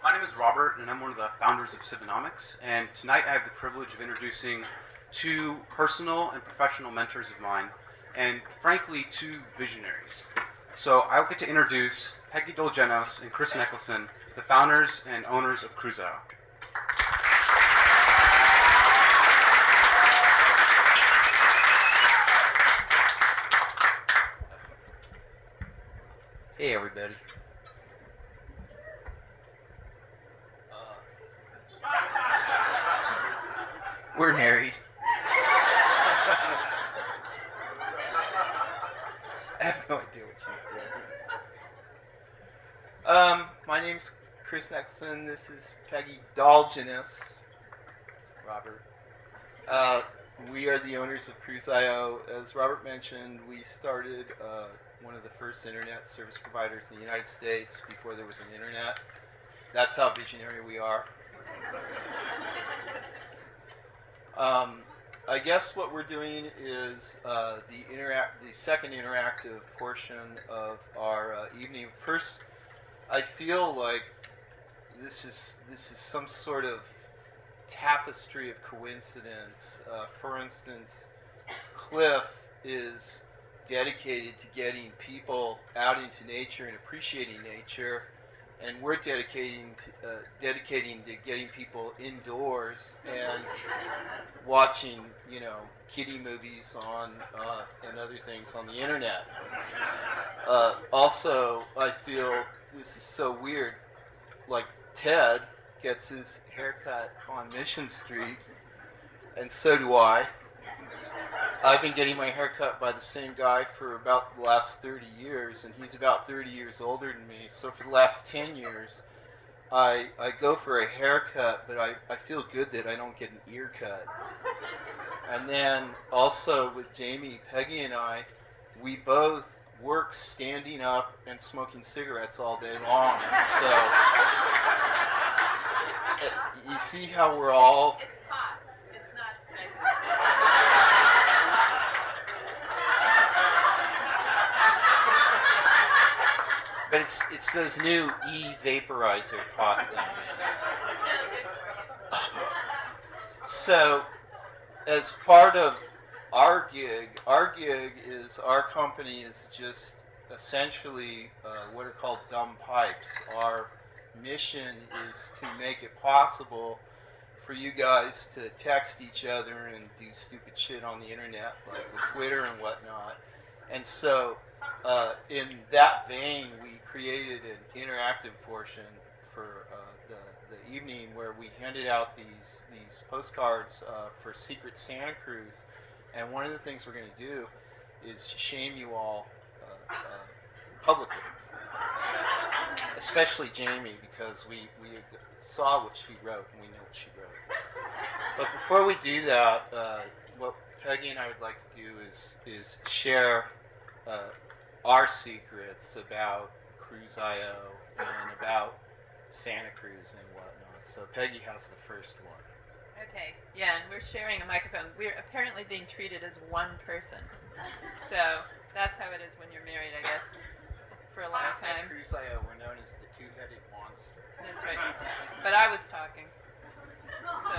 My name is Robert, and I'm one of the founders of Civinomics. And tonight I have the privilege of introducing two personal and professional mentors of mine, and frankly, two visionaries. So I'll get to introduce Peggy Dolgenos and Cruz Neklason, the founders and owners of Cruzio. Hey, everybody. We're married. I have no idea what she's doing. My name's Cruz Neklason. This is Peggy Dolgenos. Robert. We are the owners of Cruzio. As Robert mentioned, we started one of the first internet service providers in the United States before there was an internet. That's how visionary we are. I guess what we're doing is the second interactive portion of our evening. First, I feel like this is some sort of tapestry of coincidence. For instance, Cliff is dedicated to getting people out into nature and appreciating nature, and we're dedicating to getting people indoors and watching, kiddie movies on and other things on the internet. Also, I feel this is so weird. Like Ted gets his haircut on Mission Street, and so do I. I've been getting my hair cut by the same guy for about the last 30 years, and he's about 30 years older than me. So for the last 10 years, I go for a haircut, but I feel good that I don't get an ear cut. And then also with Jamie, Peggy, and I, we both work standing up and smoking cigarettes all day long. So you see how we're all... It's hot. It's not spicy. But it's those new e-vaporizer pot things. So, as part of our gig is our company is just essentially what are called dumb pipes. Our mission is to make it possible for you guys to text each other and do stupid shit on the internet, like with Twitter and whatnot. And so, in that vein, we created an interactive portion for the evening where we handed out these postcards for Secret Santa Cruz. And one of the things we're going to do is shame you all publicly, especially Jamie, because we saw what she wrote and we know what she wrote. But before we do that, what Peggy and I would like to do is share our secrets about Cruzio and about Santa Cruz and whatnot. So Peggy has the first one. Okay, yeah, and we're sharing a microphone. We're apparently being treated as one person. So that's how it is when you're married, I guess, for a long time. At Cruzio, we're known as the two-headed monster. That's right. But I was talking. So.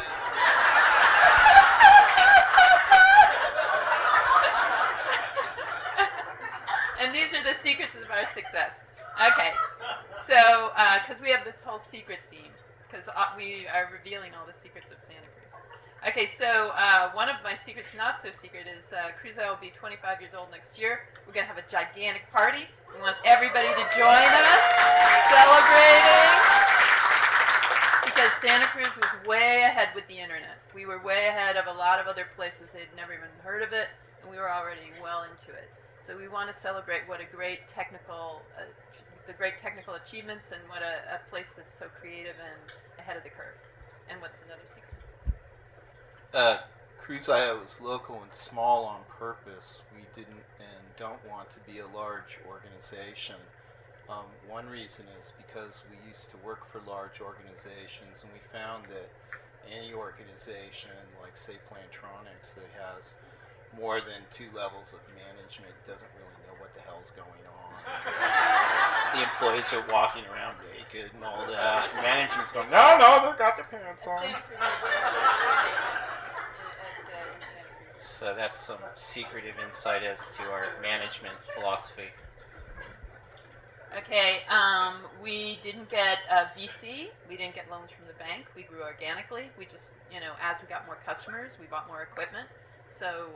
And these are the secrets of our success. Okay, so, because we have this whole secret theme, because we are revealing all the secrets of Santa Cruz. Okay, so one of my secrets, not so secret, is Cruzio will be 25 years old next year. We're going to have a gigantic party. We want everybody to join us, celebrating, because Santa Cruz was way ahead with the internet. We were way ahead of a lot of other places. They'd never even heard of it, and we were already well into it. So we want to celebrate what a great technical, the great technical achievements, and what a place that's so creative and ahead of the curve. And what's another secret? Cruzio is local and small on purpose. We didn't and don't want to be a large organization. One reason is because we used to work for large organizations, and we found that any organization, like say Plantronics, that has more than 2 levels of management doesn't really know what the hell's going on. the employees are walking around naked and all that. Management's going, no, they've got their pants on. So that's some secretive insight as to our management philosophy. Okay, we didn't get VC. We didn't get loans from the bank. We grew organically. We just, as we got more customers, we bought more equipment. So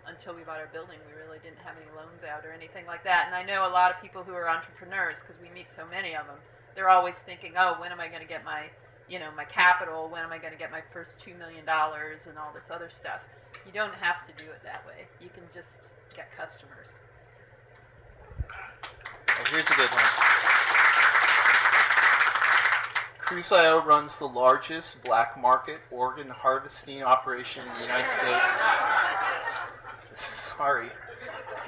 until we bought our building, we really didn't have any loans out or anything like that. And I know a lot of people who are entrepreneurs, because we meet so many of them, they're always thinking, oh, when am I going to get my, my capital? When am I going to get my first $2 million and all this other stuff? You don't have to do it that way. You can just get customers. Oh, here's a good one. Cruzio runs the largest black market organ harvesting operation in the United States. Sorry.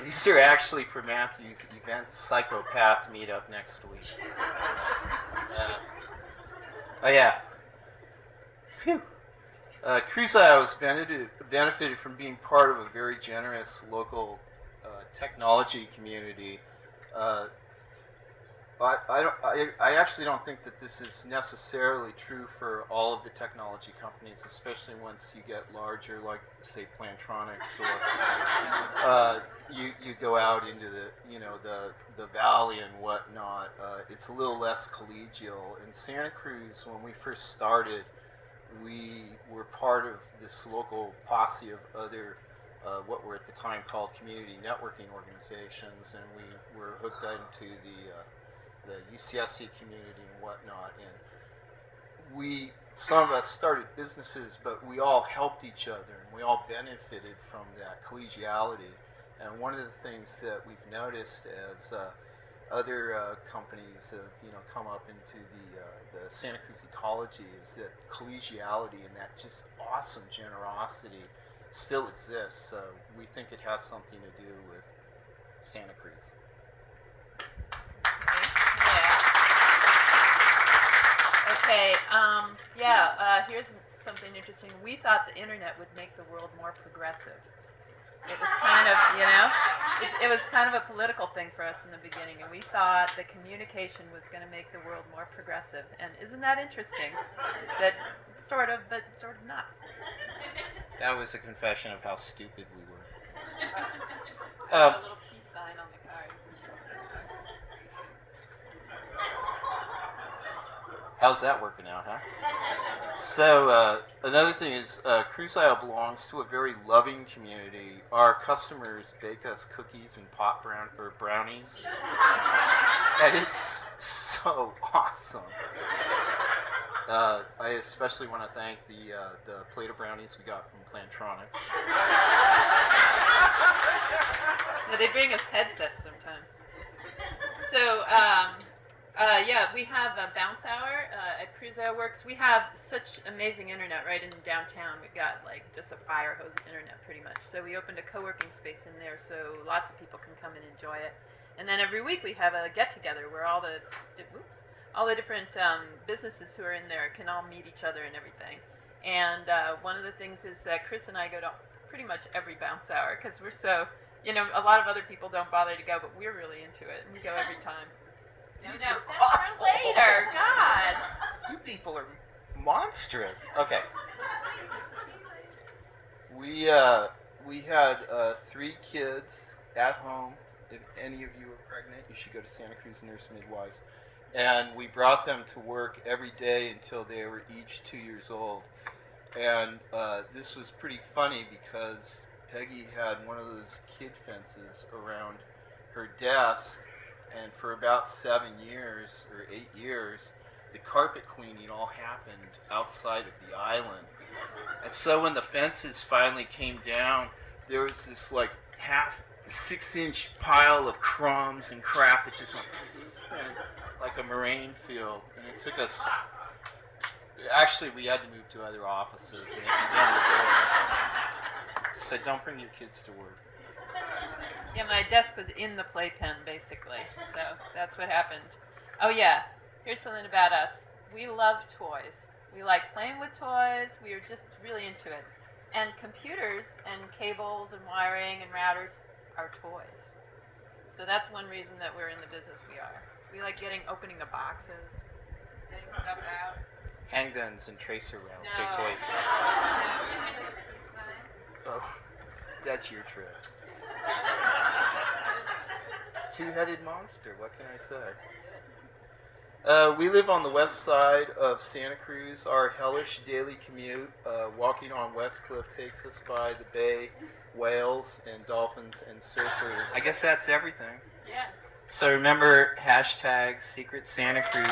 These are actually for Matthew's event psychopath meetup next week. Oh yeah. Phew. Cruzio has benefited from being part of a very generous local technology community. I actually don't think that this is necessarily true for all of the technology companies, especially once you get larger, like say Plantronics, or you go out into the valley and whatnot. It's a little less collegial. In Santa Cruz, when we first started, we were part of this local posse of other what were at the time called community networking organizations, and we were hooked into the UCSC community and whatnot. And some of us started businesses, but we all helped each other, and we all benefited from that collegiality. And one of the things that we've noticed as other companies have come up into the Santa Cruz ecology is that collegiality and that just awesome generosity still exists. So we think it has something to do with Santa Cruz. Okay, here's something interesting. We thought the internet would make the world more progressive. It was kind of, it was kind of a political thing for us in the beginning, and we thought that communication was going to make the world more progressive. And isn't that interesting? That sort of, but sort of not. That was a confession of how stupid we were. A little peace sign on the card. How's that working out, huh? So another thing is Cruzio belongs to a very loving community. Our customers bake us cookies and brownies, and it's so awesome. I especially want to thank the plate of brownies we got from Plantronics. Yeah, they bring us headsets sometimes. So. We have a bounce hour at Cruzio Works. We have such amazing internet right in downtown. We've got just a fire hose of internet pretty much. So we opened a co-working space in there so lots of people can come and enjoy it. And then every week we have a get-together where all the different businesses who are in there can all meet each other and everything. And one of the things is that Chris and I go to pretty much every bounce hour because we're so, a lot of other people don't bother to go, but we're really into it and we go every time. No, that's for later. God. You people are monstrous. Okay. We had 3 kids at home. If any of you are pregnant, you should go to Santa Cruz Nurse Midwives. And we brought them to work every day until they were each 2 years old. And this was pretty funny because Peggy had one of those kid fences around her desk. And for about 7 years or 8 years, the carpet cleaning all happened outside of the island. And so when the fences finally came down, there was this half 6-inch pile of crumbs and crap that just went like a moraine field. And it took us. Actually, we had to move to other offices, and they condemned the building. So don't bring your kids to work. Yeah, my desk was in the playpen, basically. So that's what happened. Oh, yeah. Here's something about us. We love toys. We like playing with toys. We are just really into it. And computers and cables and wiring and routers are toys. So that's one reason that we're in the business we are. We like opening the boxes, getting stuff out. Handguns and tracer rounds No. or toys. No, you handle the peace sign. Oh, that's your trip. Two-headed monster, what can I say? We live on the west side of Santa Cruz. Our hellish daily commute, walking on West Cliff, takes us by the bay, whales and dolphins and surfers. I guess that's everything. Yeah. So remember, hashtag Secret Santa Cruz.